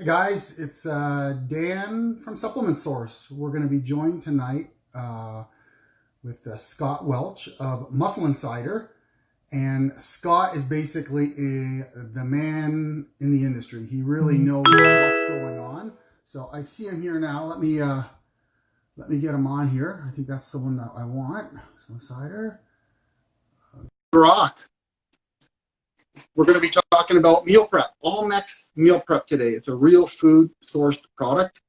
Hey guys, it's Dan from Supplement Source. We're going to be joined tonight with Scott Welch of Muscle Insider. And Scott is basically the man in the industry. He really knows what's going on. So I see him here now. Let me get him on here. I think that's the one that I want. Muscle Insider. Rock. We're going to be talking about meal prep, Allmax meal prep today. It's a real food sourced product.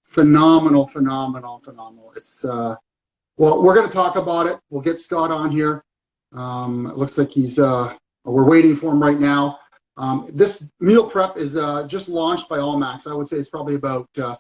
Phenomenal, phenomenal, phenomenal. It's, well, we're going to talk about it. We'll get Scott on here. It looks like we're waiting for him right now. This meal prep is just launched by Allmax. I would say it's probably about 2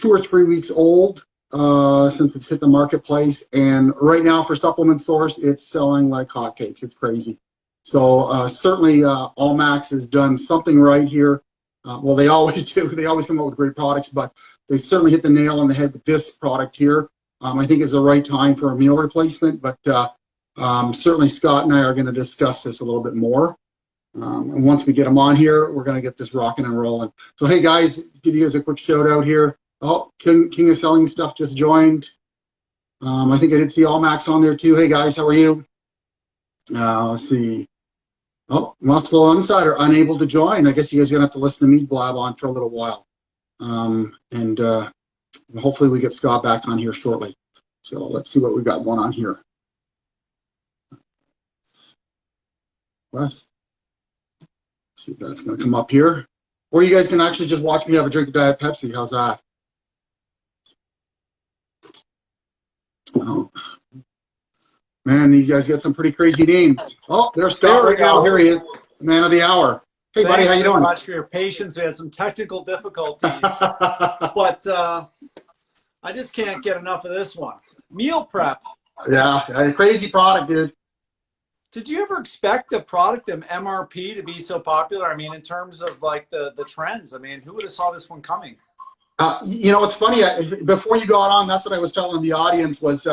or 3 weeks old since it's hit the marketplace. And right now for Supplement Source, it's selling like hotcakes. It's crazy. So certainly Allmax has done something right here. Well, they always do. They always come up with great products, but they certainly hit the nail on the head with this product here. I think it's the right time for a meal replacement, but certainly Scott and I are going to discuss this a little bit more. And once we get them on here, we're going to get this rocking and rolling. So, hey, guys, give you guys a quick shout out here. Oh, King of Selling Stuff just joined. I think I did see Allmax on there too. Hey, guys, how are you? Let's see. Oh, Muscle Insider unable to join. I guess you guys are going to have to listen to me blab on for a little while. And hopefully we get Scott back on here shortly. So let's see what we've got going on here. Let's see if that's going to come up here. Or you guys can actually just watch me have a drink of Diet Pepsi. How's that? Oh. Man, these guys got some pretty crazy names. Oh, there's Scott right now. Here he is, man of the hour. Hey, buddy, how you doing? Thank you very much for your patience. We had some technical difficulties, but I just can't get enough of this one. Meal prep. Yeah, crazy product, dude. Did you ever expect a product, the MRP, to be so popular? I mean, in terms of like the trends, I mean, who would have saw this one coming? You know, it's funny. Before you got on, that's what I was telling the audience was.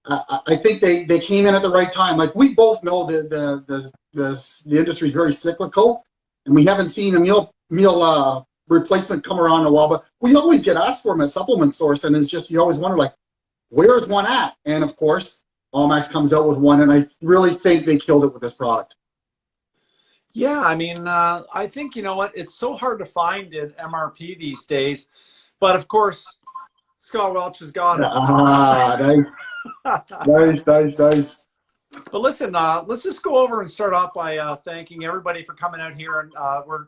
I think they came in at the right time. Like we both know that the industry is very cyclical, and we haven't seen a meal replacement come around in a while. But we always get asked for them at Supplement Source, and it's just you always wonder like, where is one at? And of course, Allmax comes out with one, and I really think they killed it with this product. Yeah, I mean, I think you know what? It's so hard to find an MRP these days, but of course, Scott Welch has got it. Nice. Nice. But listen, let's just go over and start off by thanking everybody for coming out here. And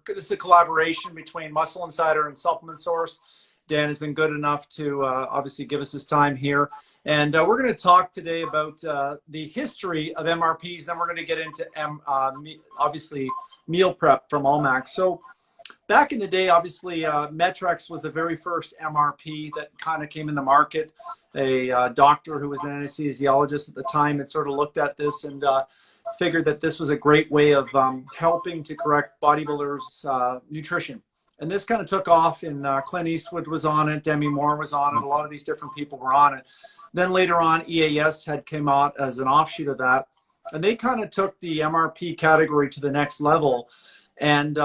this is a collaboration between Muscle Insider and Supplement Source. Dan has been good enough to obviously give us his time here. And we're going to talk today about the history of MRPs. Then we're going to get into, obviously, meal prep from Allmax. So back in the day, obviously, Metrex was the very first MRP that kind of came in the market. A doctor who was an anesthesiologist at the time had sort of looked at this and figured that this was a great way of helping to correct bodybuilders' nutrition. And this kind of took off, and Clint Eastwood was on it, Demi Moore was on it, a lot of these different people were on it. Then later on, EAS had come out as an offshoot of that, and they kind of took the MRP category to the next level. And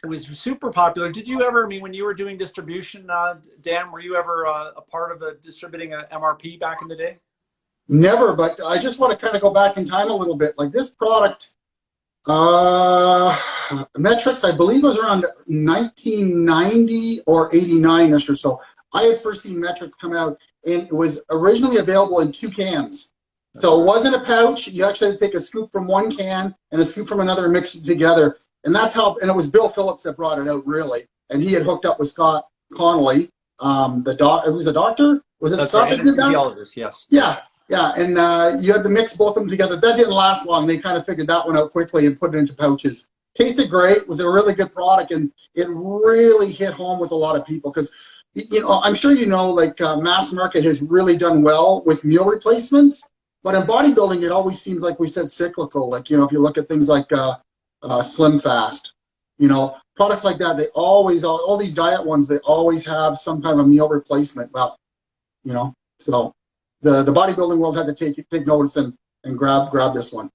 it was super popular. Did you ever, I mean, when you were doing distribution, Dan, were you ever a part of distributing an MRP back in the day? Never, but I just want to kind of go back in time a little bit. Like this product, Metrics, I believe was around 1990 or 89-ish or so. I had first seen Metrics come out, and it was originally available in 2 cans. So it wasn't a pouch. You actually had to take a scoop from one can and a scoop from another and mix it together. And that's how, and it was Bill Phillips that brought it out, really. And he had hooked up with Scott Connolly, it was a doctor? Was it That's Scott right, that did that? anesthesiologist, yes. Yeah, and you had to mix both of them together. That didn't last long. They kind of figured that one out quickly and put it into pouches. Tasted great, was a really good product, and it really hit home with a lot of people because, you know, I'm sure you know, like mass market has really done well with meal replacements, but in bodybuilding, it always seemed like we said cyclical. Like, you know, if you look at things like Slim Fast, you know, products like that, they always, all these diet ones, they always have some kind of a meal replacement. Well, you know, so the bodybuilding world had to take notice and grab this one.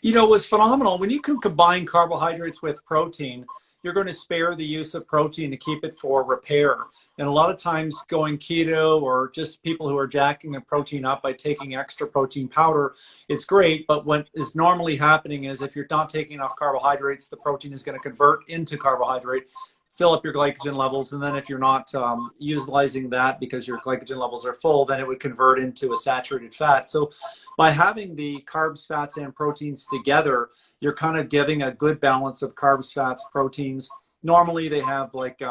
You know, it was phenomenal when you can combine carbohydrates with protein. you're going to spare the use of protein to keep it for repair. And a lot of times going keto, or just people who are jacking the protein up by taking extra protein powder, it's great. But what is normally happening is if you're not taking enough carbohydrates, the protein is going to convert into carbohydrate, fill up your glycogen levels, and then if you're not utilizing that because your glycogen levels are full, then it would convert into a saturated fat. So by having the carbs, fats, and proteins together, you're kind of giving a good balance of carbs, fats, proteins. Normally they have like,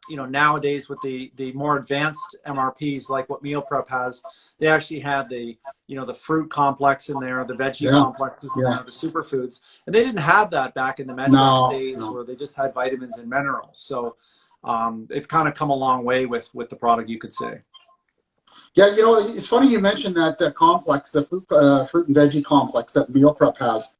nowadays with the more advanced MRPs, like what Meal Prep has, they actually have the fruit complex in there, the veggie complexes in there, the superfoods. And they didn't have that back in the Metrics days where they just had vitamins and minerals. So they've kind of come a long way with the product, you could say. Yeah, it's funny you mentioned that complex, the fruit and veggie complex that Meal Prep has.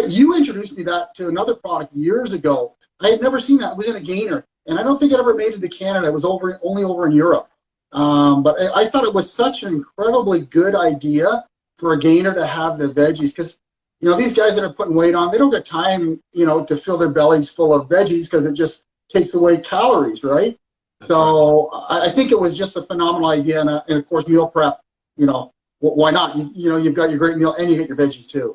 You introduced me to another product years ago. I had never seen that. It was in a gainer, and I don't think it ever made it to Canada. It was only over in Europe. But I thought it was such an incredibly good idea for a gainer to have the veggies, because these guys that are putting weight on, they don't get time to fill their bellies full of veggies, because it just takes away calories, right? So I think it was just a phenomenal idea, and of course Meal Prep, why not? You've got your great meal and you get your veggies too.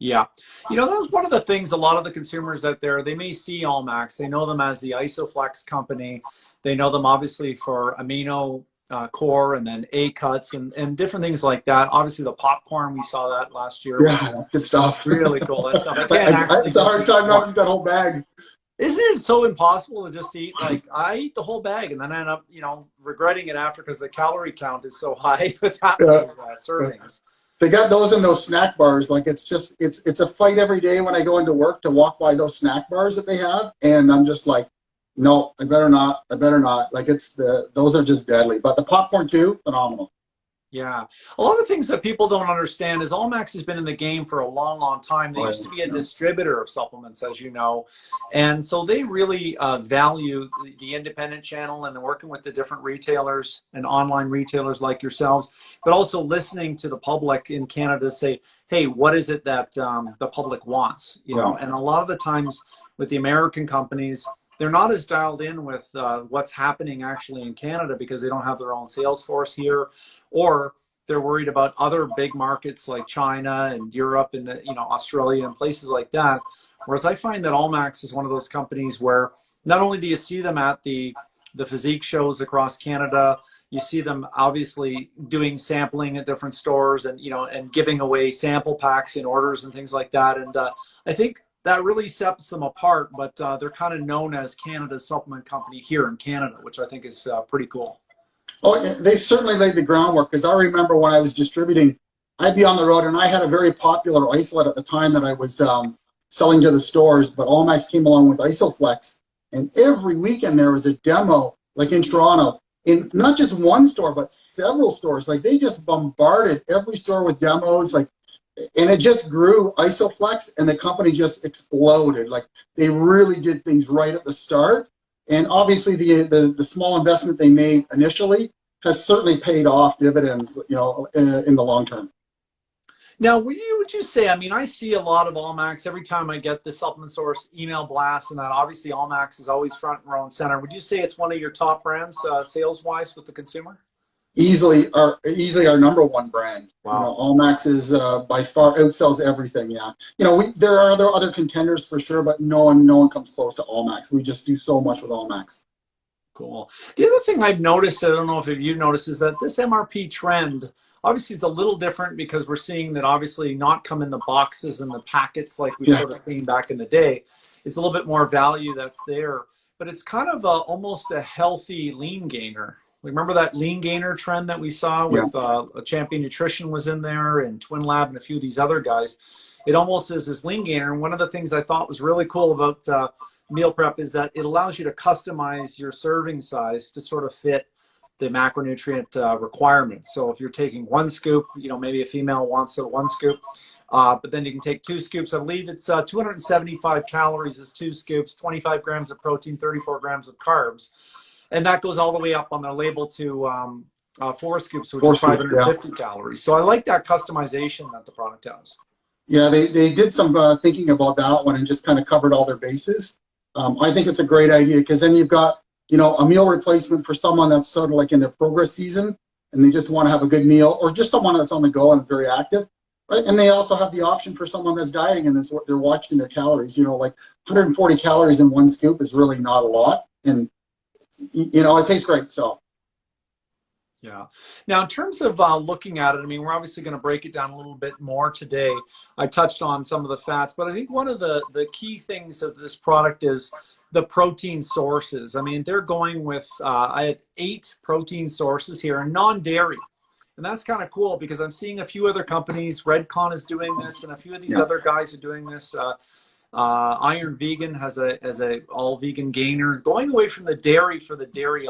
Yeah. That's one of the things a lot of the consumers out there, they may see Allmax. They know them as the Isoflex company. They know them obviously for amino core and then A cuts and different things like that. Obviously the popcorn, we saw that last year. Yeah, that's good stuff. Really cool. That stuff. I can't actually. It's a hard time not eating that whole bag. Isn't it so impossible to just eat? Like, I eat the whole bag and then I end up, regretting it after, because the calorie count is so high with that many servings. They got those in those snack bars. Like, it's a fight every day when I go into work to walk by those snack bars that they have, and I'm just like, no, I better not. Like, those are just deadly. But the popcorn too, phenomenal. Yeah. A lot of things that people don't understand is Allmax has been in the game for a long, long time. They used to be a distributor of supplements, as you know. And so they really value the independent channel, and they're working with the different retailers and online retailers like yourselves, but also listening to the public in Canada say, hey, what is it that the public wants? And a lot of the times with the American companies, they're not as dialed in with what's happening actually in Canada, because they don't have their own sales force here, or they're worried about other big markets like China and Europe and Australia and places like that. Whereas I find that Allmax is one of those companies where not only do you see them at the physique shows across Canada, you see them obviously doing sampling at different stores and and giving away sample packs in orders and things like that. And I think that really sets them apart, but they're kind of known as Canada's supplement company here in Canada, which I think is pretty cool. Oh, they certainly laid the groundwork, because I remember when I was distributing, I'd be on the road, and I had a very popular isolate at the time that I was selling to the stores, but Allmax came along with Isoflex, and every weekend there was a demo, like in Toronto, in not just one store, but several stores. Like, they just bombarded every store with demos, and it just grew, Isoflex, and the company just exploded. Like, they really did things right at the start. And obviously the small investment they made initially has certainly paid off dividends, in the long term. Now, would you say, I see a lot of Allmax every time I get the Supplement Source email blast, and that obviously Allmax is always front and row and center. Would you say it's one of your top brands sales-wise with the consumer? Easily our number one brand. Wow. Allmax is by far outsells everything. Yeah. There are other contenders for sure, but no one comes close to Allmax. We just do so much with Allmax. Cool. The other thing I've noticed, I don't know if you've noticed, is that this MRP trend, obviously it's a little different, because we're seeing that obviously not come in the boxes and the packets like we've sort of seen back in the day. It's a little bit more value that's there, but it's kind of almost a healthy lean gainer. Remember that lean gainer trend that we saw with Champion Nutrition was in there, and Twin Lab and a few of these other guys? It almost is this lean gainer. And one of the things I thought was really cool about Meal Prep is that it allows you to customize your serving size to sort of fit the macronutrient requirements. So if you're taking one scoop, maybe a female wants one scoop, but then you can take 2 scoops. I believe it's 275 calories is 2 scoops, 25 grams of protein, 34 grams of carbs. And that goes all the way up on the label to 4 scoops, which is 550 calories. So I like that customization that the product has. Yeah, they did some thinking about that one and just kind of covered all their bases. I think it's a great idea because then you've got, a meal replacement for someone that's sort of like in their progress season and they just want to have a good meal, or just someone that's on the go and very active, right? And they also have the option for someone that's dieting and they're watching their calories. Like 140 calories in one scoop is really not a lot, and it tastes great. So. Yeah. Now, in terms of looking at it, I mean, we're obviously going to break it down a little bit more today. I touched on some of the fats, but I think one of the key things of this product is the protein sources. I mean, they're going with, I had 8 protein sources here, and non-dairy. And that's kind of cool because I'm seeing a few other companies, Redcon is doing this, and a few of these other guys are doing this. Iron Vegan has a all vegan gainer, going away from the dairy for the dairy,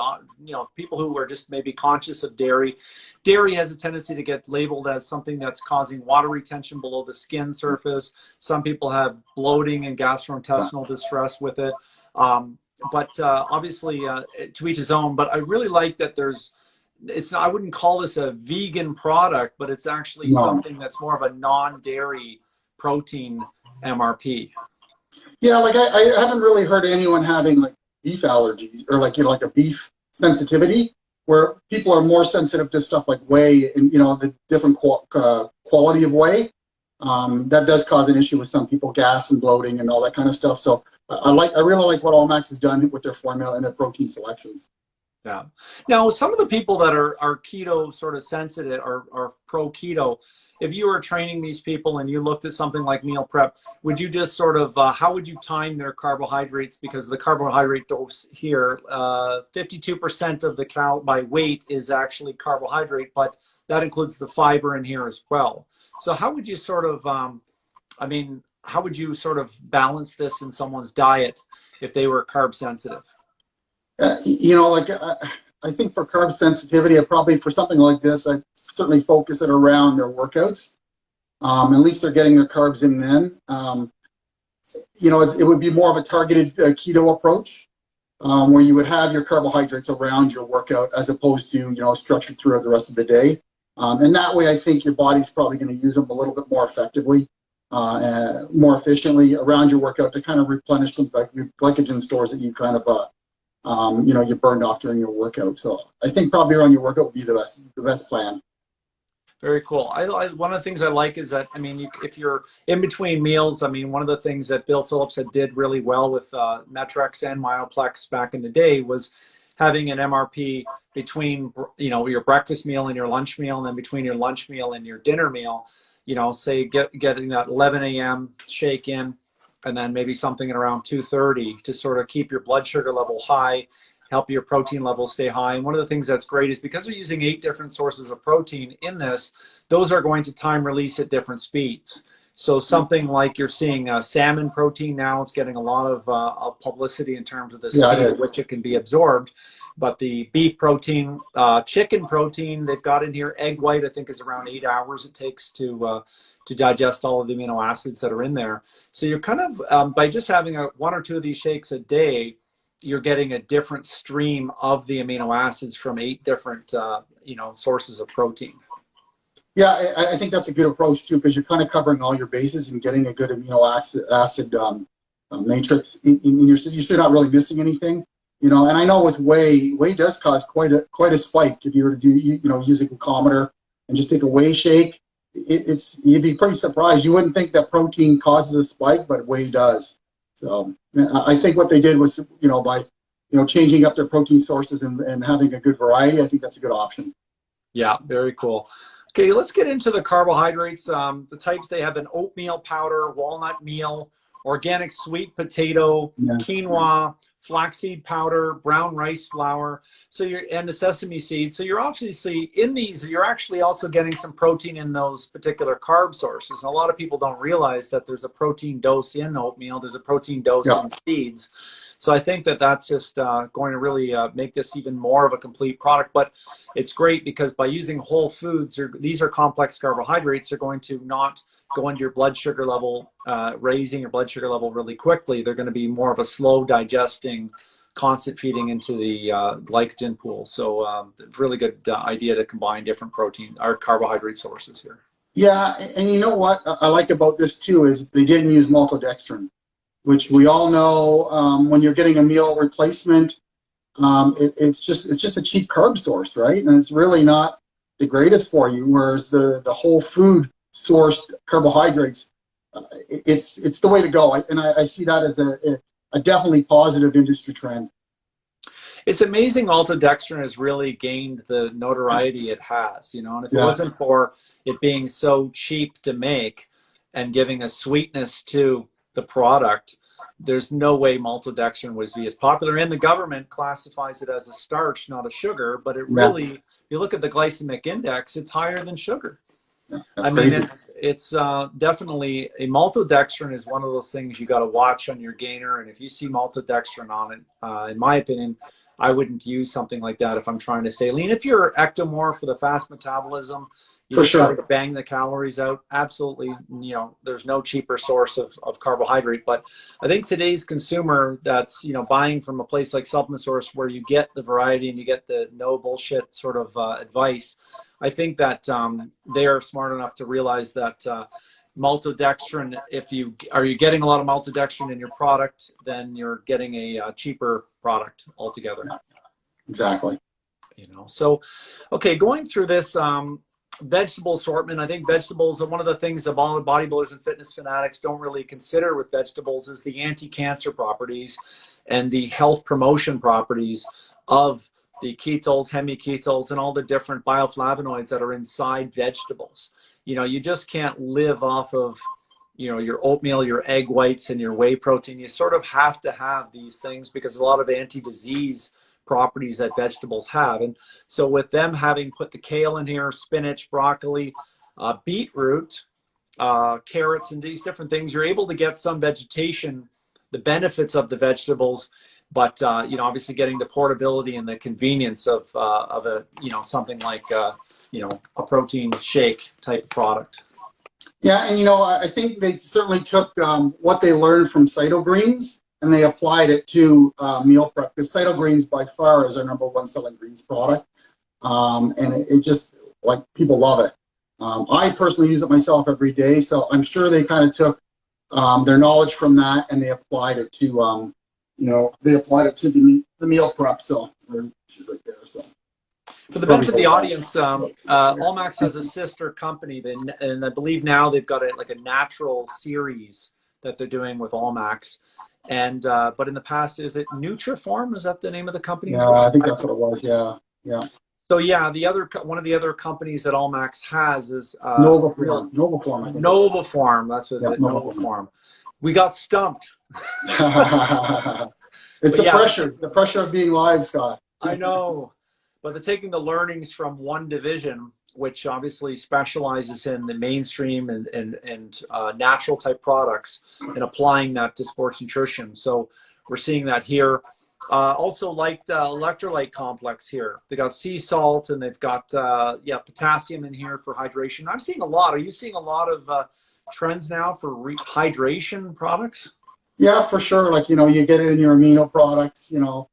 people who are just maybe conscious of dairy. Dairy has a tendency to get labeled as something that's causing water retention below the skin surface. Some people have bloating and gastrointestinal distress with it. But obviously to each his own, but I really like that I wouldn't call this a vegan product, but it's actually something that's more of a non-dairy protein MRP. Yeah, like I haven't really heard anyone having like beef allergies or like a beef sensitivity, where people are more sensitive to stuff like whey and the different quality of whey. That does cause an issue with some people, gas and bloating and all that kind of stuff. So I really like what Allmax has done with their formula and their protein selections. Yeah. Now, some of the people that are keto sort of sensitive or pro keto, if you were training these people and you looked at something like meal prep, would you just sort of, how would you time their carbohydrates? Because the carbohydrate dose here, 52% of the by weight is actually carbohydrate, but that includes the fiber in here as well. So how would you sort of, how would you sort of balance this in someone's diet if they were carb sensitive? I think for carb sensitivity, for something like this, I certainly focus it around their workouts. At least they're getting their carbs in then. It would be more of a targeted keto approach, where you would have your carbohydrates around your workout as opposed to, structured throughout the rest of the day. And that way, I think your body's probably going to use them a little bit more effectively, more efficiently around your workout to kind of replenish some glycogen stores that you kind of you burned off during your workout. So I think probably around your workout would be the best plan. Very cool. One of the things I like is that, if you're in between meals, one of the things that Bill Phillips did really well with Metrex and Myoplex back in the day was having an MRP between, your breakfast meal and your lunch meal, and then between your lunch meal and your dinner meal, say getting that 11 a.m. shake in, and then maybe something at around 2:30 to sort of keep your blood sugar level high, help your protein levels stay high. And one of the things that's great is because they're using 8 different sources of protein in this, those are going to time release at different speeds. So something like you're seeing salmon protein now, it's getting a lot of publicity in terms of the speed at which it can be absorbed. But the beef protein, chicken protein, they've got in here, egg white, I think is around 8 hours it takes to digest all of the amino acids that are in there. So you're kind of, by just having 1 or 2 of these shakes a day, you're getting a different stream of the amino acids from 8 different, sources of protein. Yeah, I think that's a good approach too, because you're kind of covering all your bases and getting a good amino acid matrix in your system. You're not really missing anything, And I know with whey does cause quite a spike if you were to do, use a glucometer and just take a whey shake. You'd be pretty surprised. You wouldn't think that protein causes a spike, but whey does. So I think what they did was, by changing up their protein sources and having a good variety, I think that's a good option. Yeah, very cool. Okay, let's get into the carbohydrates. The types, they have an oatmeal powder, walnut meal, organic sweet potato, quinoa, flaxseed powder, brown rice flour, and the sesame seeds. So you're obviously in these, you're actually also getting some protein in those particular carb sources. And a lot of people don't realize that there's a protein dose in oatmeal, there's a protein dose in seeds. So I think that that's just going to really make this even more of a complete product. But it's great because by using whole foods, these are complex carbohydrates, they're going to not go into your blood sugar level, raising your blood sugar level really quickly. They're going to be more of a slow digesting, constant feeding into the glycogen pool. So really good idea to combine different protein or carbohydrate sources here. Yeah, and you know what I like about this too is they didn't use maltodextrin. which we all know when you're getting a meal replacement, it's just a cheap carb source, right? And it's really not the greatest for you. Whereas the whole food sourced carbohydrates, it's the way to go. I see that as a definitely positive industry trend. It's amazing maltodextrin has really gained the notoriety it has, and if it wasn't for it being so cheap to make and giving a sweetness to the product, there's no way maltodextrin would be as popular. And the government classifies it as a starch, not a sugar, but it really, if you look at the glycemic index, it's higher than sugar. I mean, it's definitely a maltodextrin is one of those things you got to watch on your gainer. And if you see maltodextrin on it, in my opinion, I wouldn't use something like that if I'm trying to stay lean. If you're ectomorph for the fast metabolism, you just got to bang the calories out. Absolutely, there's no cheaper source of carbohydrate. But I think today's consumer that's buying from a place like Supplement Source, where you get the variety and you get the no bullshit sort of advice, I think that they are smart enough to realize that maltodextrin, if you getting a lot of maltodextrin in your product, then you're getting a cheaper product altogether. Exactly. So okay, going through this vegetable assortment, I think vegetables are one of the things that all the bodybuilders and fitness fanatics don't really consider with vegetables is the anti-cancer properties and the health promotion properties of the ketols, hemiketols, and all the different bioflavonoids that are inside vegetables. You just can't live off of, your oatmeal, your egg whites, and your whey protein. You sort of have to have these things because a lot of anti-disease properties that vegetables have. And so with them having put the kale in here, spinach, broccoli, beetroot, carrots, and these different things, you're able to get some vegetation, the benefits of the vegetables, but obviously getting the portability and the convenience of a something like a protein shake type product. Yeah, and I think they certainly took what they learned from Cyto Greens and they applied it to meal prep, because Cyto Greens by far is our #1 selling greens product, and it just, like, people love it. I personally use it myself every day, so I'm sure they kind of took their knowledge from that and they applied it to the meal prep. So she's right there. So for the benefit of the audience, Allmax has a sister company, and I believe now they've got a natural series that they're doing with Allmax. And but in the past, is it Nutriform? Is that the name of the company? Yeah, I think that's what it was. Yeah. So yeah, one of the other companies that Allmax has is Novaform. Novaform. I think Novaform. That's what it is. Novaform. We got stumped. It's the pressure of being live, Scott. I know, but they're taking the learnings from one division, which obviously specializes in the mainstream and natural type products, and applying that to sports nutrition. So we're seeing that here. Also liked electrolyte complex here. They got sea salt and they've got potassium in here for hydration. I'm seeing a lot. Are you seeing a lot of trends now for hydration products? Yeah, for sure. Like, you get it in your amino products, and now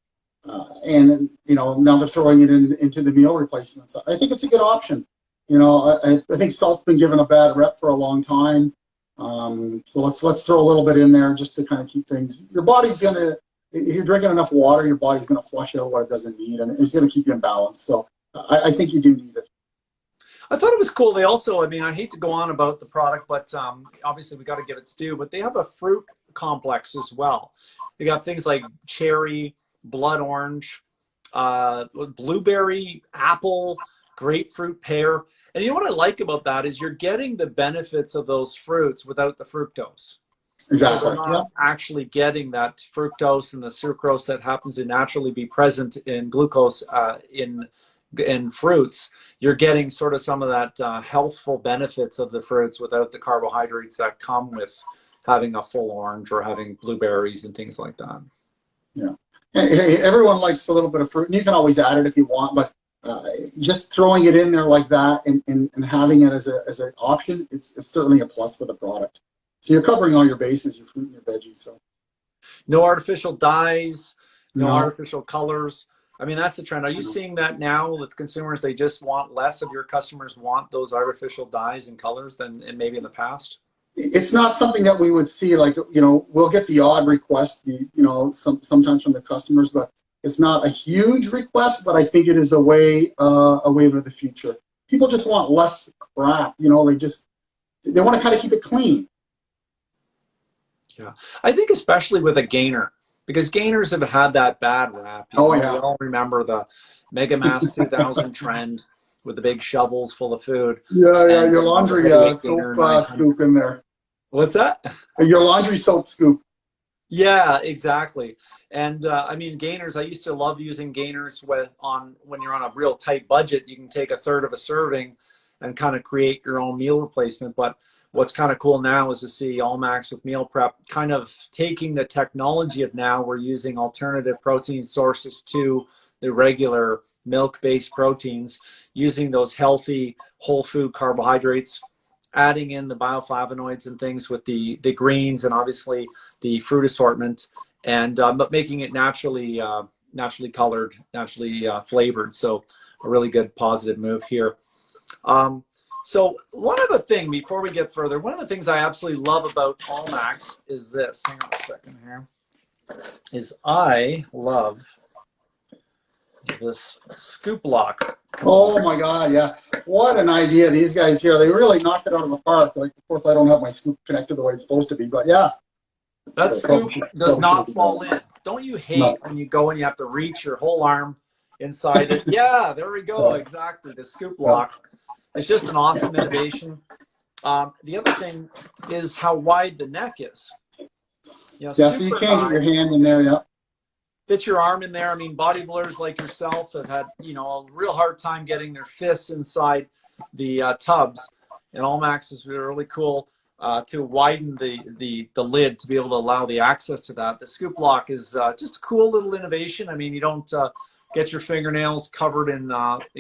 they're throwing it into the meal replacements. I think it's a good option. I think salt's been given a bad rep for a long time. So let's throw a little bit in there just to kind of keep things. Your body's gonna, if you're drinking enough water, your body's gonna flush out what it doesn't need, and it's gonna keep you in balance. So I think you do need it. I thought it was cool. They also, I hate to go on about the product, but obviously we got to give its due. But they have a fruit complex as well. They got things like cherry, blood orange, blueberry, apple, grapefruit, pear. And what I like about that is you're getting the benefits of those fruits without the fructose. Exactly. So they're not actually getting that fructose and the sucrose that happens to naturally be present in glucose in fruits. You're getting sort of some of that healthful benefits of the fruits without the carbohydrates that come with having a full orange or having blueberries and things like that. Yeah. Hey, everyone likes a little bit of fruit, and you can always add it if you want, but just throwing it in there like that and having it as an option, it's certainly a plus for the product. So you're covering all your bases, your fruit and your veggies. So no artificial dyes, no artificial colors. That's the trend. Are you seeing that now with consumers? They just want less of your customers want those artificial dyes and colors than maybe in the past? it's not something that we would see, like, we'll get the odd request, sometimes from the customers, but it's not a huge request, but I think it is a way to the future. People just want less crap, they want to kind of keep it clean. Yeah. I think especially with a gainer, because gainers have had that bad rap. We all remember the Mega Mass 2000 trend with the big shovels full of food. Yeah, your laundry soap scoop in there. What's that? Your laundry soap scoop. Yeah, exactly. And I mean, gainers, I used to love using gainers when you're on a real tight budget. You can take a third of a serving and kind of create your own meal replacement. But what's kind of cool now is to see Allmax with meal prep kind of taking the technology of now. We're using alternative protein sources to the regular milk-based proteins, using those healthy whole food carbohydrates, adding in the bioflavonoids and things with the greens and obviously the fruit assortment, and but making it naturally colored, naturally flavored. So a really good positive move here. So one other thing before we get further, one of the things I absolutely love about Allmax is this. Hang on a second here. Is I love this scoop lock. Oh my God, yeah. What an idea. These guys here, they really knocked it out of the park. Like, of course, I don't have my scoop connected the way it's supposed to be, but yeah. That scoop does not fall in. Don't you hate when you go and you have to reach your whole arm inside it? Yeah, there we go. Exactly. The scoop lock. It's just an awesome innovation. The other thing is how wide the neck is. So you can't get your hand in there, Fit your arm in there. I mean, bodybuilders like yourself have had, a real hard time getting their fists inside the tubs. And Allmax is really cool to widen the lid to be able to allow the access to that. The scoop lock is just a cool little innovation. I mean, you don't get your fingernails covered in,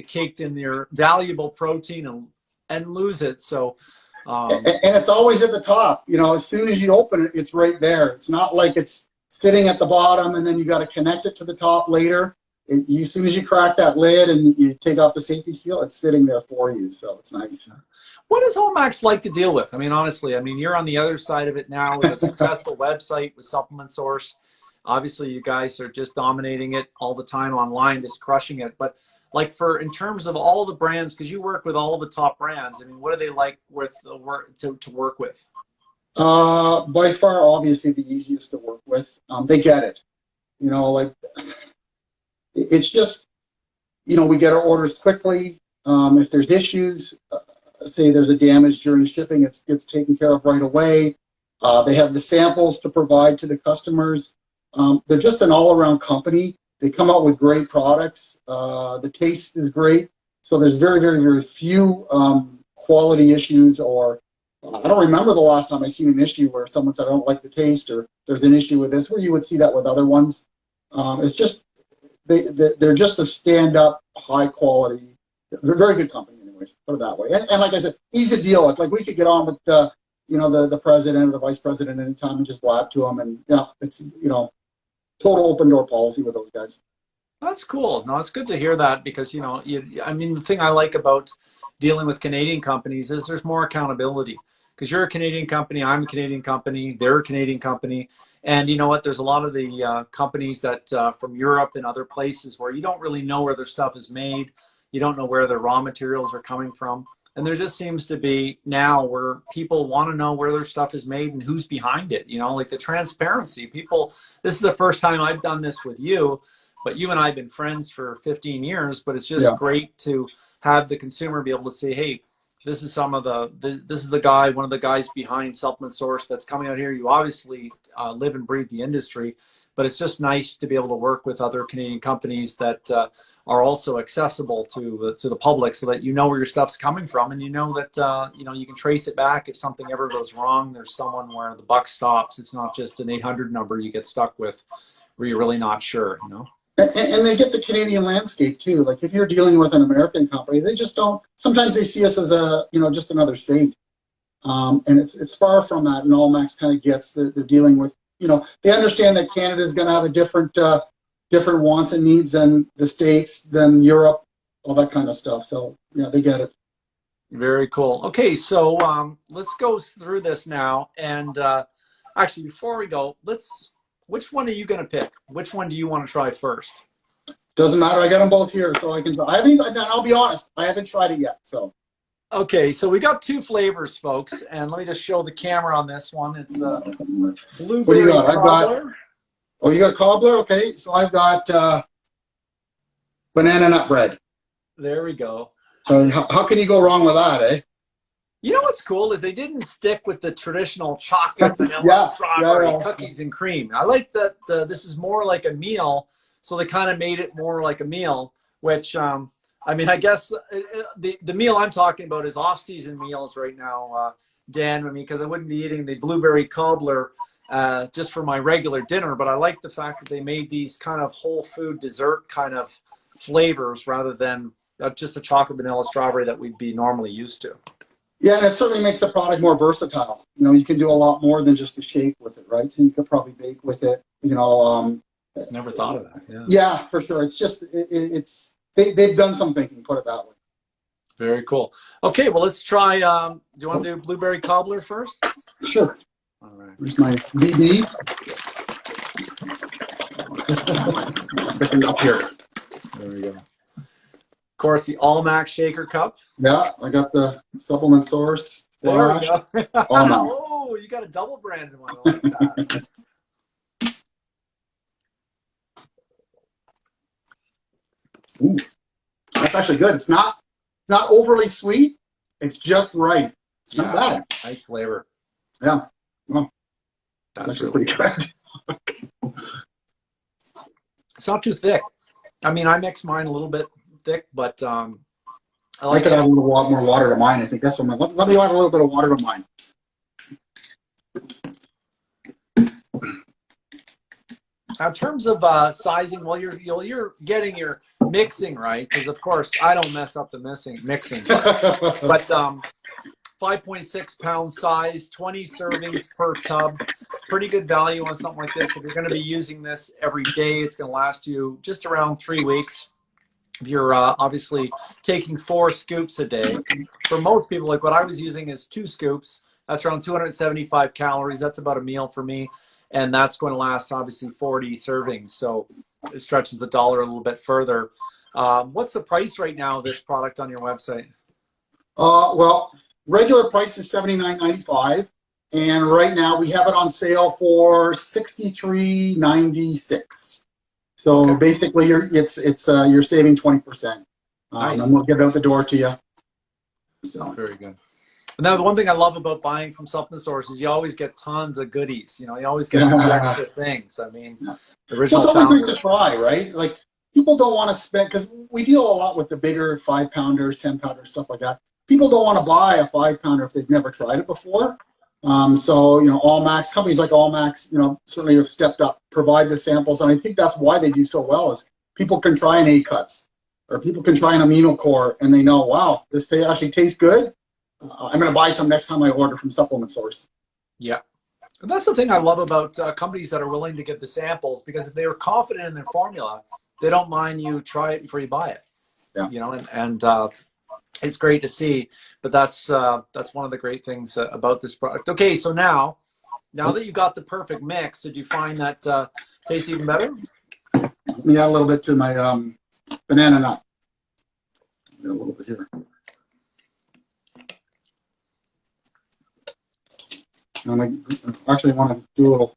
caked in your valuable protein and lose it. So, and it's always at the top. As soon as you open it, it's right there. It's not like it's sitting at the bottom and then you got to connect it to the top later. As soon as you crack that lid and you take off the safety seal, it's sitting there for you. So it's nice. What does Allmax like to deal with? I mean, honestly, you're on the other side of it now with a successful website with Supplement Source. Obviously, you guys are just dominating it all the time online, just crushing it. But like in terms of all the brands, because you work with all the top brands, what do they like to work with? By far, obviously, the easiest to work with. They get it. It's just, we get our orders quickly. If there's issues, say there's a damage during shipping, it gets taken care of right away. They have the samples to provide to the customers. They're just an all-around company. They come out with great products. The taste is great. So there's very, very, very few quality issues, or I don't remember the last time I seen an issue where someone said, I don't like the taste, or there's an issue with this, where you would see that with other ones. It's just, they're just a stand-up, high-quality, very good company anyways, put it that way. And like I said, easy to deal with. Like, we could get on with the president or the vice president anytime and just blab to them, and it's total open door policy with those guys. That's cool. No, it's good to hear that, because the thing I like about dealing with Canadian companies is there's more accountability, because you're a Canadian company, I'm a Canadian company, they're a Canadian company, and you know what? There's a lot of the companies that from Europe and other places where you don't really know where their stuff is made, you don't know where their raw materials are coming from. And there just seems to be now where people want to know where their stuff is made and who's behind it. Like the transparency. This is the first time I've done this with you, but you and I have been friends for 15 years. But it's just great to have the consumer be able to say, hey, this is this is the guy, one of the guys behind Supplement Source that's coming out here. You obviously live and breathe the industry, but it's just nice to be able to work with other Canadian companies that are also accessible to the public, so that you know where your stuff's coming from, and that you can trace it back. If something ever goes wrong, there's someone where the buck stops. It's not just an 800 number you get stuck with where you're really not sure. And they get the Canadian landscape too. Like, if you're dealing with an American company, they just don't. Sometimes they see us as just another state, and it's far from that. And Allmax kind of gets they're dealing with. They understand that Canada is going to have a different wants and needs than the States, than Europe, all that kind of stuff. So, yeah, they get it. Very cool. Okay, so let's go through this now. And actually, before we go, which one are you going to pick? Which one do you want to try first? Doesn't matter. I got them both here, so I can. I haven't. I'll be honest. I haven't tried it yet. So. Okay, so we got two flavors, folks, and let me just show the camera on this one. It's blueberry What do you got? I've cobbler. got. Oh, you got cobbler. Okay, so I've got banana nut bread. There we go. How can you go wrong with that, eh? You know what's cool is they didn't stick with the traditional chocolate, vanilla, strawberry, cookies, and cream. I like that this is more like a meal, so they kind of made it more like a meal, which, I mean, I guess the meal I'm talking about is off-season meals right now, Dan, I mean, because I wouldn't be eating the blueberry cobbler just for my regular dinner, but I like the fact that they made these kind of whole food dessert kind of flavors rather than just a chocolate, vanilla, strawberry that we'd be normally used to. Yeah, and it certainly makes the product more versatile. You know, you can do a lot more than just a shake with it, right? So you could probably bake with it. You know, never thought of that. Yeah. Yeah, for sure. It's just they've done some thinking. Put it that way. Very cool. Okay, well, let's try. Do you want to do blueberry cobbler first? Sure. All right. Here's my BB. Picking up here. There we go. Of course, the Allmax shaker cup. Yeah, I got the supplement source. There we go. Allmax. Oh, you got a double branded one. I like that. Ooh, that's actually good. It's not overly sweet. It's just right. It's not bad. Nice flavor. Yeah. Well, that's really good. It's not too thick. I mean, I mix mine a little bit thick, but I like to add a little more water to mine. I think that's what let me add a little bit of water to mine. Now, in terms of sizing, well, you're getting your mixing right, because of course I don't mess up the mixing, but 5.6 pound size, 20 servings per tub. Pretty good value on something like this. If you're going to be using this every day, it's going to last you just around 3 weeks. If you're obviously taking 4 scoops a day. For most people, like what I was using is 2 scoops. That's around 275 calories. That's about a meal for me. And that's going to last obviously 40 servings. So it stretches the dollar a little bit further. What's the price right now of this product on your website? Well, regular price is $79.95. And right now we have it on sale for $63.96. So basically, you're saving 20%. Nice. And we'll get it out the door to you. So. Very good. Now, the one thing I love about buying from Supplement Source is you always get tons of goodies. You know, you always get these extra things. I mean, the original it's always founder. great to try, right? Like people don't want to spend, because we deal a lot with the bigger 5-pounders, 10-pounders, stuff like that. People don't want to buy a 5-pounder if they've never tried it before. So, you know, Allmax, companies like Allmax, you know, certainly have stepped up, provide the samples. And I think that's why they do so well is people can try an A-Cuts or people can try an amino core and they know, wow, this actually tastes good. I'm going to buy some next time I order from Supplement Source. Yeah. And that's the thing I love about companies that are willing to give the samples, because if they are confident in their formula, they don't mind you try it before you buy it. Yeah. You know, and it's great to see, but that's one of the great things about this product. Okay, so now that you got the perfect mix, did you find that tastes even better? Let me add a little bit to my banana nut. A little bit here. And I actually want to do a little.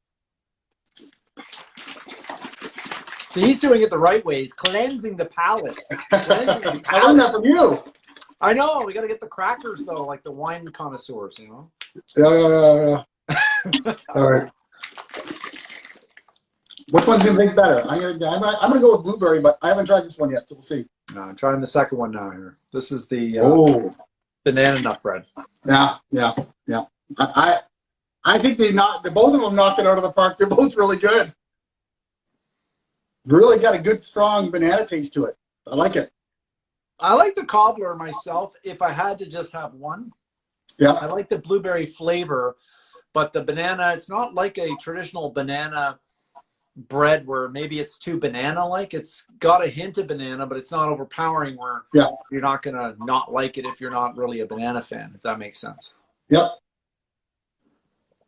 So he's doing it the right way. He's cleansing the palate. I learned that from you. I know. We got to get the crackers, though, like the wine connoisseurs, you know? Yeah. All right. Which one do you think better? I'm gonna go with blueberry, but I haven't tried this one yet, so we'll see. I'm trying the second one now here. This is the banana nut bread. Yeah. I think both of them knocked it out of the park. They're both really good. Really got a good, strong banana taste to it. I like it. I like the cobbler myself. If I had to just have one, I like the blueberry flavor, but the banana, it's not like a traditional banana bread where maybe it's too banana-like. It's got a hint of banana, but it's not overpowering where you're not going to not like it if you're not really a banana fan, if that makes sense. Yep.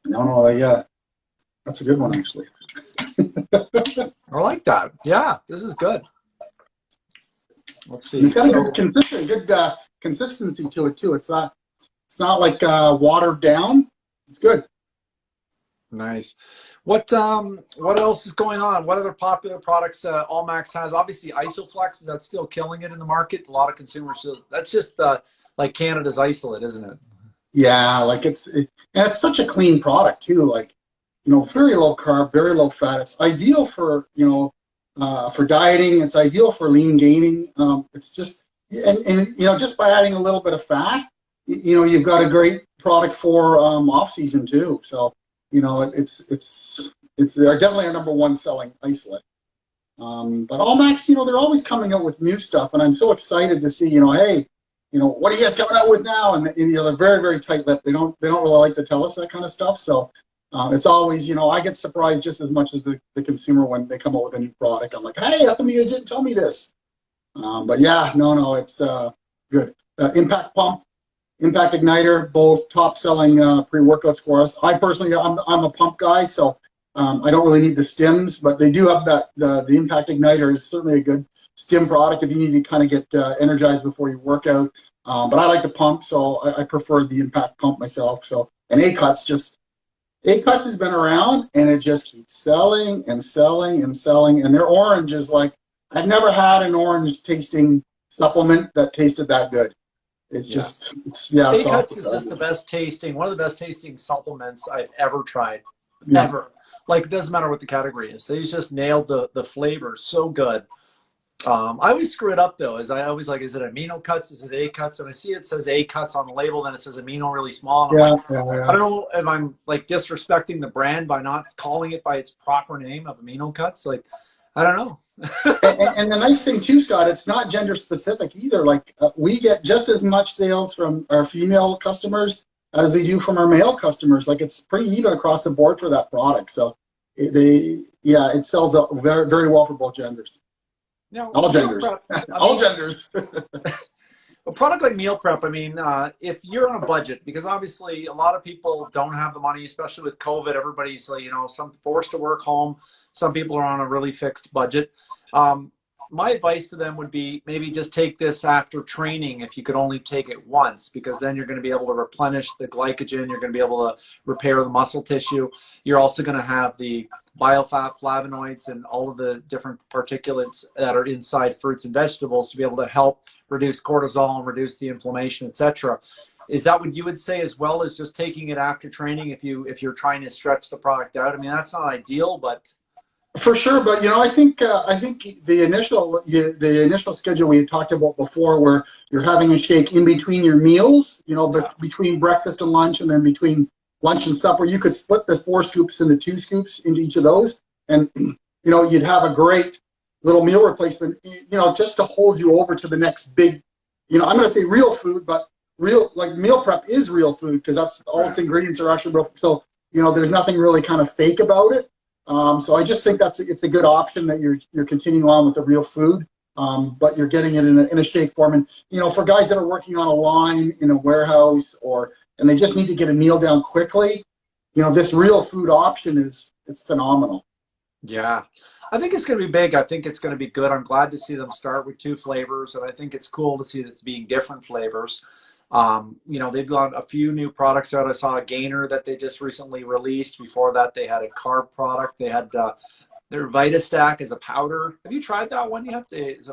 No, yeah. That's a good one, actually. I like that. Yeah, this is good. Let's see. It's got a good consistency to it, too. It's not like watered down. It's good. Nice. What else is going on? What other popular products Allmax has? Obviously, Isoflex, is that still killing it in the market? A lot of consumers. That's just like Canada's isolate, isn't it? Yeah, like and it's such a clean product too. Like, very low carb, very low fat. It's ideal for for dieting. It's ideal for lean gaining. It's just and just by adding a little bit of fat, you've got a great product for off season too. So. They're definitely our number one selling isolate. But Allmax, they're always coming out with new stuff, and I'm so excited to see, hey, what are you guys coming out with now? And they're very, very tight-lipped. They don't really like to tell us that kind of stuff. So it's always, I get surprised just as much as the consumer when they come out with a new product. I'm like, hey, how come you guys didn't tell me this? But yeah, no, it's good. Impact Pump. Impact Igniter, both top-selling pre-workouts for us. I personally, I'm a pump guy, so I don't really need the stims, but they do have that. The Impact Igniter is certainly a good stim product if you need to kind of get energized before you work out. But I like the pump, so I prefer the Impact Pump myself. So, and A-Cuts has been around, and it just keeps selling and selling and selling. And their orange is like, I've never had an orange tasting supplement that tasted that good. It's just, A-Cuts is just the best tasting, one of the best tasting supplements I've ever tried. Ever. Like, it doesn't matter what the category is. They just nailed the flavor so good. I always screw it up, though. Is I always like, is it amino cuts? Is it A-Cuts? And I see it says A-Cuts on the label, then it says amino really small. And I'm I don't know if I'm, like, disrespecting the brand by not calling it by its proper name of amino cuts. Like, I don't know. and the nice thing too, Scott, it's not gender specific either. Like we get just as much sales from our female customers as we do from our male customers. Like it's pretty even across the board for that product. So it sells up very, very well for both genders. Now, all genders. All genders. A product like meal prep, I mean, if you're on a budget, because obviously a lot of people don't have the money, especially with COVID, everybody's, some forced to work home. Some people are on a really fixed budget. My advice to them would be maybe just take this after training if you could only take it once, because then you're going to be able to replenish the glycogen. You're going to be able to repair the muscle tissue. You're also going to have the biofat flavonoids and all of the different particulates that are inside fruits and vegetables to be able to help reduce cortisol and reduce the inflammation, etc. Is that what you would say, as well as just taking it after training if you're trying to stretch the product out? I mean, that's not ideal, but for sure. But I think the initial schedule we had talked about before, where you're having a shake in between your meals, between breakfast and lunch, and then between lunch and supper, you could split the 4 scoops into 2 scoops into each of those, and you'd have a great little meal replacement, just to hold you over to the next big, I'm going to say real food, but meal prep is real food, because that's all its ingredients are actually real. So there's nothing really kind of fake about it. So I just think it's a good option that you're continuing on with the real food, but you're getting it in a shake form. And for guys that are working on a line in a warehouse and they just need to get a meal down quickly, this real food option it's phenomenal. Yeah, I think it's going to be big. I think it's going to be good. I'm glad to see them start with 2 flavors, and I think it's cool to see that it's being different flavors. They've got a few new products out. I saw a gainer that they just recently released. Before that, they had a carb product. They had their VitaStack as a powder. Have you tried that one yet?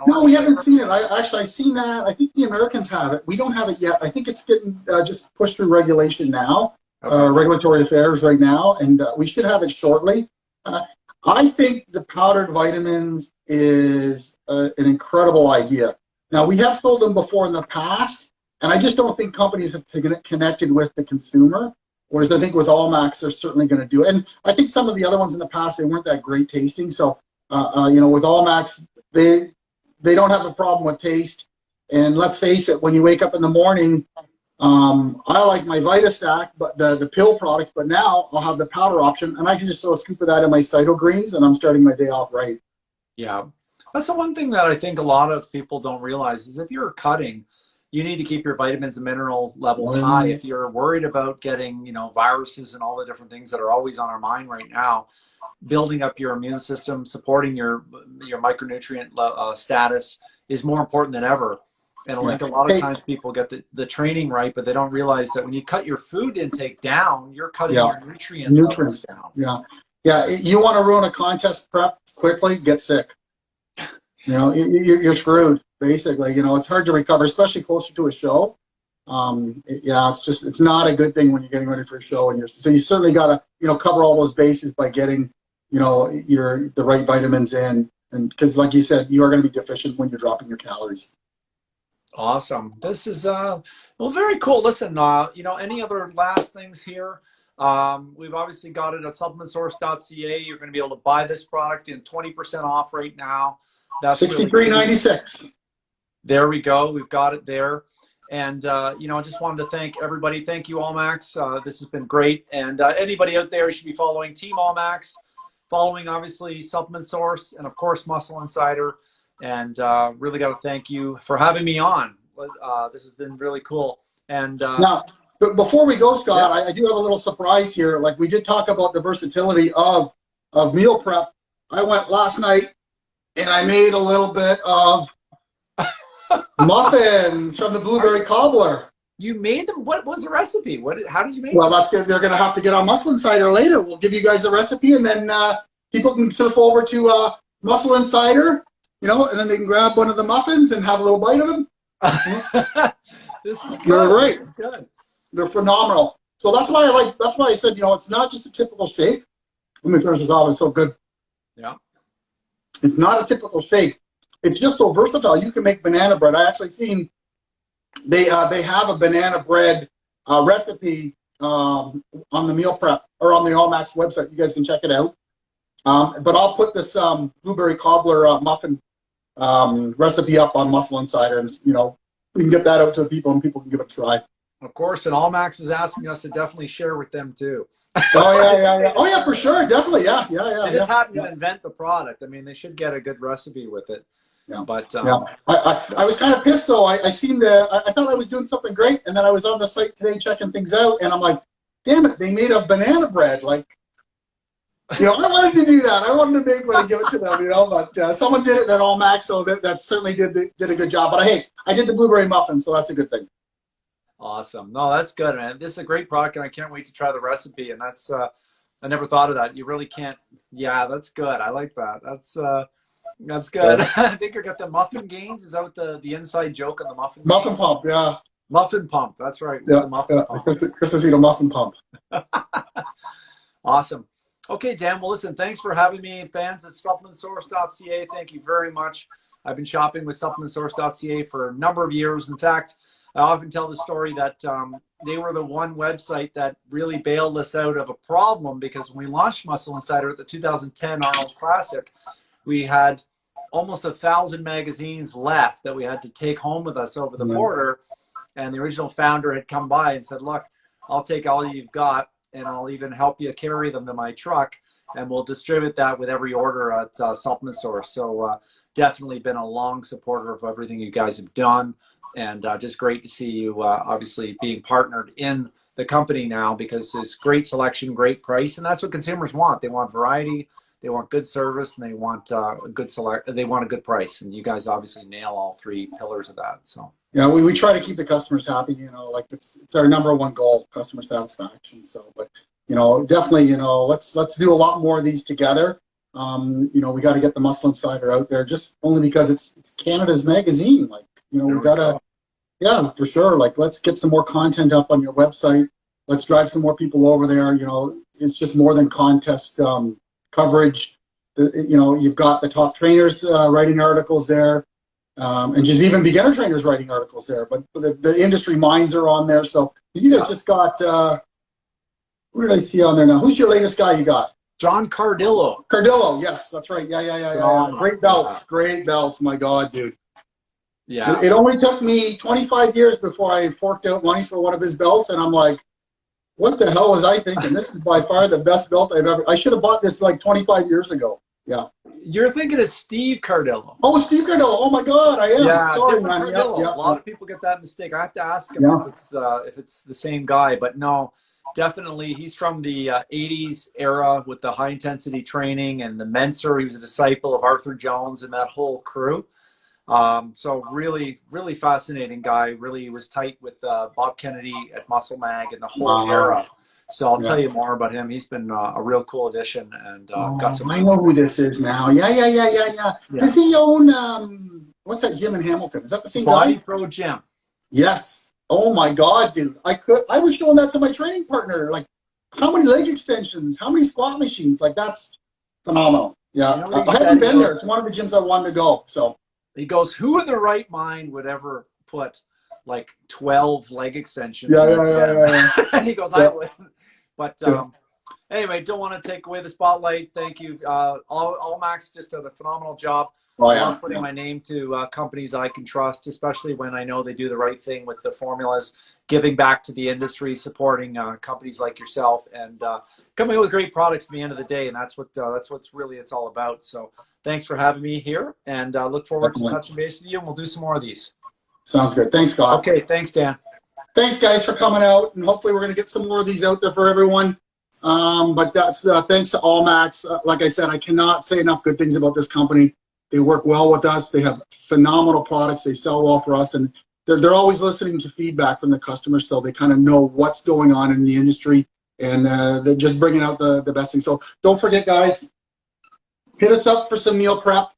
No, we haven't seen it. I've seen that. I think the Americans have it. We don't have it yet. I think it's getting just pushed through regulation now, regulatory affairs right now, and we should have it shortly. I think the powdered vitamins is an incredible idea. Now, we have sold them before in the past, and I just don't think companies have connected with the consumer, whereas I think with Allmax, they're certainly going to do it. And I think some of the other ones in the past, they weren't that great tasting. So, with Allmax, they don't have a problem with taste. And let's face it, when you wake up in the morning, I like my VitaStack, but the pill products, but now I'll have the powder option, and I can just throw a scoop of that in my Cyto Greens, and I'm starting my day off right. Yeah. That's the one thing that I think a lot of people don't realize is if you're cutting, you need to keep your vitamins and mineral levels high. If you're worried about getting, viruses and all the different things that are always on our mind right now, building up your immune system, supporting your micronutrient status is more important than ever. And I think a lot of times people get the training right, but they don't realize that when you cut your food intake down, you're cutting your nutrients down. Yeah. Yeah. You want to ruin a contest prep quickly, get sick. You're screwed, basically. It's hard to recover, especially closer to a show. It's not a good thing when you're getting ready for a show. So you certainly got to, cover all those bases by getting, the right vitamins in. And because like you said, you are going to be deficient when you're dropping your calories. Awesome. This is, very cool. Listen, any other last things here? We've obviously got it at SupplementSource.ca. You're going to be able to buy this product in 20% off right now. That's $63.96. Really there we go. We've got it there. And, I just wanted to thank everybody. Thank you, Allmax. This has been great. And anybody out there should be following Team Allmax, following, obviously, Supplement Source, and, of course, Muscle Insider. And really got to thank you for having me on. This has been really cool. And now, before we go, Scott, I do have a little surprise here. Like we did talk about the versatility of meal prep. I went last night and I made a little bit of muffins from the blueberry cobbler. You made them? What was the recipe? How did you make them? Well, that's good. They're going to have to get on Muscle Insider later. We'll give you guys a recipe, and then people can surf over to Muscle Insider. And then they can grab one of the muffins and have a little bite of them. This is good. They're great. This is good. They're phenomenal. So that's why I said, it's not just a typical shake. Let me finish this off. It's so good. Yeah. It's not a typical shake. It's just so versatile. You can make banana bread. I actually seen they have a banana bread recipe on the meal prep or on the Allmax website. You guys can check it out. But I'll put this blueberry cobbler muffin recipe up on Muscle Insider, and we can get that out to the people, and people can give it a try. Of course, and Allmax is asking us to definitely share with them too. Oh yeah, for sure, definitely, yeah. They just happened to invent the product. I mean, they should get a good recipe with it. Yeah. But I was kind of pissed though. I thought I was doing something great, and then I was on the site today checking things out, and I'm like, damn it, they made a banana bread. Like, I wanted to do that. I wanted to make one and give it to them, but someone did it at Allmax, so that certainly did a good job. But hey, I did the blueberry muffin, so that's a good thing. Awesome. No, that's good, man. This is a great product, and I can't wait to try the recipe. And that's, I never thought of that. You really can't. Yeah, that's good. I like that. That's good. Yeah. I think you got the muffin gains. Is that what the inside joke on the muffin? Muffin gains? Pump, yeah. Muffin Pump. That's right. Yeah, the muffin pump. Chris is eating a muffin pump. Awesome. Okay, Dan. Well, listen, thanks for having me. Fans of SupplementSource.ca, thank you very much. I've been shopping with SupplementSource.ca for a number of years. In fact, I often tell the story that they were the one website that really bailed us out of a problem, because when we launched Muscle Insider at the 2010 Arnold Classic, we had almost 1,000 magazines left that we had to take home with us over the border. And the original founder had come by and said, look, I'll take all you've got, and I'll even help you carry them to my truck, and we'll distribute that with every order at Supplement Source. So definitely been a long supporter of everything you guys have done, and just great to see you obviously being partnered in the company now, because it's great selection, great price, and that's what consumers want. They want variety, they want good service, and they want they want a good price, and you guys obviously nail all three pillars of that. So. Yeah, we try to keep the customers happy, like it's our number one goal, customer satisfaction. So, but, definitely, let's do a lot more of these together. We got to get the Muscle Insider out there, just only because it's Canada's magazine. Like, we got to, yeah, for sure. Like, let's get some more content up on your website. Let's drive some more people over there. It's just more than contest coverage. You've got the top trainers writing articles there. And just even beginner trainers writing articles there, but the industry minds are on there. So you guys just got, who did I see on there now? Who's your latest guy you got? John Cardillo. Cardillo, yes, that's right. Yeah. Great belts, my God, dude. Yeah. It only took me 25 years before I forked out money for one of his belts, and I'm like, what the hell was I thinking? This is by far the best belt I've ever. I should have bought this like 25 years ago. Yeah. You're thinking of Steve Cardillo. Oh, Steve Cardillo. Oh my God, I am. Yeah, Sorry, different man. Cardillo. Yeah, A lot of people get that mistake. I have to ask him Yeah. if it's the same guy, but no, definitely he's from the 80s era with the high intensity training and the Menser. He was a disciple of Arthur Jones and that whole crew. So really, really fascinating guy. Really was tight with Bob Kennedy at Muscle Mag and the whole era. So I'll tell you more about him. He's been a real cool addition and got some. I know who this is now. Yeah. Does he own what's that gym in Hamilton? Is that the same Body guy? Pro Gym. Yes. Oh my God, dude. I was showing that to my training partner. Like, how many leg extensions? How many squat machines? Like, that's phenomenal. Yeah. You know what I he haven't said? been there. It's one of the gyms I wanted to go. So he goes, who in their right mind would ever put like 12 leg extensions? Yeah. And he goes, I wouldn't. But anyway, don't want to take away the spotlight. Thank you. Allmax just did a phenomenal job. I love putting my name to companies I can trust, especially when I know they do the right thing with the formulas, giving back to the industry, supporting companies like yourself, and coming up with great products at the end of the day. And that's what's really it's all about. So thanks for having me here, and look forward to touching base with you, and we'll do some more of these. Sounds good. Thanks, Scott. Okay, thanks, Dan. Thanks, guys, for coming out, and hopefully we're going to get some more of these out there for everyone. But that's thanks to Allmax. Like I said, I cannot say enough good things about this company. They work well with us. They have phenomenal products. They sell well for us, and they're always listening to feedback from the customers, so they kind of know what's going on in the industry, and they're just bringing out the best things. So don't forget, guys, hit us up for some meal prep.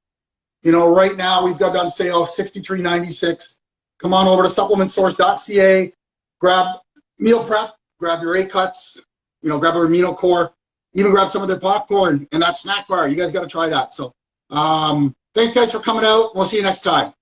You know, right now we've got on sale $63.96. Come on over to SupplementSource.ca. Grab meal prep. Grab your A-cuts. You know, grab a amino core. Even grab some of their popcorn and that snack bar. You guys got to try that. So, thanks, guys, for coming out. We'll see you next time.